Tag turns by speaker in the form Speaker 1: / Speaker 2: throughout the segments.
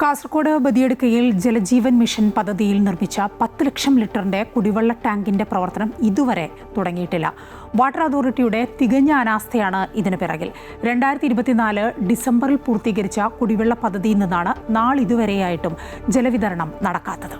Speaker 1: Kasaragod ബദിയടുക്കയിൽ Jal Jeevan mission പദ്ധതിയിൽ നിർമ്മിച്ച 10 ലക്ഷം ലിറ്ററിന്റെ കുടിവെള്ള ടാങ്കിന്റെ പ്രവർത്തനം ഇതുവരെ തുടങ്ങിയിട്ടില്ല. വാട്ടർ അതോറിറ്റിയുടെ തികഞ്ഞ അനാസ്ഥയാണ് ഇതിന് പിറകിൽ. 2024 ഡിസംബറിൽ പൂർത്തീകരിച്ച കുടിവെള്ള പദ്ധതിയിൽ നിന്നാണ് നാളിതുവരെയായിട്ടും ജലവിതരണം നടക്കാത്തത്.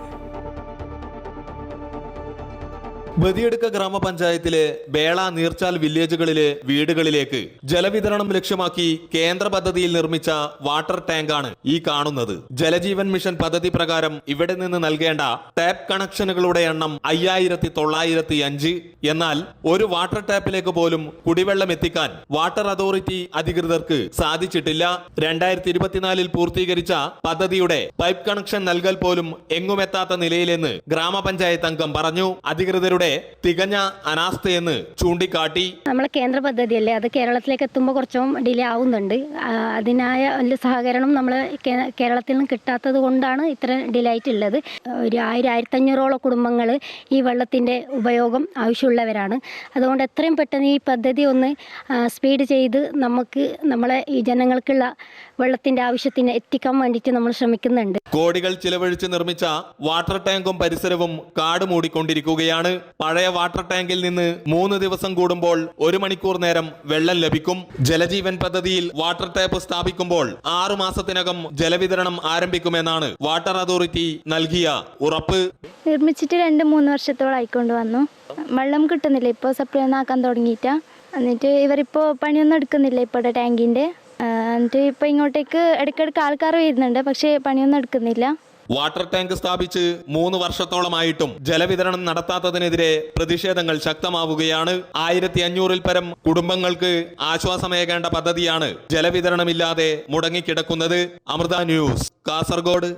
Speaker 2: ബദിയടുക്ക ഗ്രാമപഞ്ചായത്തിലെ ബേള നീർച്ചാൽ വില്ലേജുകളിലെ വീടുകളിലേക്ക് ജലവിതരണം ലക്ഷ്യമാക്കി കേന്ദ്ര പദ്ധതിയിൽ നിർമ്മിച്ച വാട്ടർ ടാങ്കാണ് ഈ കാണുന്നത്. ജലജീവൻ മിഷൻ പദ്ധതി പ്രകാരം ഇവിടെ നിന്ന് നൽകേണ്ട ടാപ്പ് കണക്ഷനുകളുടെ എണ്ണം 5905. എന്നാൽ ഒരു വാട്ടർ ടാപ്പിലേക്ക് പോലും കുടിവെള്ളം എത്തിക്കാൻ വാട്ടർ അതോറിറ്റി അധികൃതർക്ക് സാധിച്ചിട്ടില്ല. 2024 പൂർത്തീകരിച്ച പദ്ധതിയുടെ പൈപ്പ് കണക്ഷൻ നൽകൽ പോലും എങ്ങുമെത്താത്ത നിലയിലെന്ന് ഗ്രാമപഞ്ചായത്ത് അംഗം പറഞ്ഞു. അധികൃതരുടെ തികഞ്ഞ അനാസ്ഥയെന്ന് ചൂണ്ടിക്കാട്ടി.
Speaker 3: നമ്മളെ കേന്ദ്ര പദ്ധതിയല്ലേ, അത് കേരളത്തിലേക്ക് എത്തുമ്പോൾ കുറച്ചും ഡിലേ ആവുന്നുണ്ട്. അതിനായ വലിയ സഹകരണം നമ്മൾ കേരളത്തിൽ നിന്ന് കിട്ടാത്തത് കൊണ്ടാണ് ഇത്ര ഡിലേ ആയിട്ടുള്ളത്. ഒരു 1500 കുടുംബങ്ങൾ ഈ വെള്ളത്തിൻ്റെ ഉപയോഗം ആവശ്യമുള്ളവരാണ്. അതുകൊണ്ട് എത്രയും പെട്ടെന്ന് ഈ പദ്ധതി ഒന്ന് സ്പീഡ് ചെയ്ത് നമുക്ക് നമ്മളെ ഈ ജനങ്ങൾക്കുള്ള വെള്ളത്തിൻ്റെ ആവശ്യത്തിന് എത്തിക്കാൻ വേണ്ടിയിട്ട് നമ്മൾ ശ്രമിക്കുന്നുണ്ട്.
Speaker 2: കോടികൾ ചിലവഴിച്ച് നിർമ്മിച്ച വാട്ടർ ടാങ്കും പരിസരവും കാട് മൂടിക്കൊണ്ടിരിക്കുകയാണ്. പഴയ വാട്ടർ ടാങ്കിൽ നിന്ന് 3 ദിവസം കൂടുമ്പോൾ 1 മണിക്കൂർ നേരം വെള്ളം ലഭിക്കും. ജലജീവൻ പദ്ധതിയിൽ വാട്ടർ ടാപ്പ് സ്ഥാപിക്കുമ്പോൾ 6 മാസത്തിനകം ജലവിതരണം ആരംഭിക്കുമെന്നാണ് വാട്ടർ അതോറിറ്റി നൽകിയ ഉറപ്പ്.
Speaker 4: നിർമ്മിച്ചിട്ട് 2-3 വർഷത്തോളം ആയിക്കൊണ്ട് വന്നു. വെള്ളം കിട്ടുന്നില്ല, ഇപ്പോൾ സപ്ലൈ ഒന്നും ആക്കാൻ തുടങ്ങിയിട്ടാ. എന്നിട്ട് ഇവരിപ്പോൾ പണിയൊന്നും എടുക്കുന്നില്ല ഇപ്പോഴത്തെ ടാങ്കിൻ്റെ. എന്നിട്ട് ഇപ്പോൾ ഇങ്ങോട്ടേക്ക് ഇടയ്ക്കിടയ്ക്ക് ആൾക്കാർ വരുന്നുണ്ട്, പക്ഷേ പണിയൊന്നും എടുക്കുന്നില്ല.
Speaker 2: വാട്ടർ ടാങ്ക് സ്ഥാപിച്ച് 3 വർഷത്തോളമായിട്ടും ജലവിതരണം നടത്താത്തതിനെതിരെ പ്രതിഷേധങ്ങൾ ശക്തമാവുകയാണ്. 1500-ൽ പരം കുടുംബങ്ങൾക്ക് ആശ്വാസമേകേണ്ട പദ്ധതിയാണ് ജലവിതരണമില്ലാതെ മുടങ്ങിക്കിടക്കുന്നത്. അമൃത ന്യൂസ്, കാസർഗോഡ്.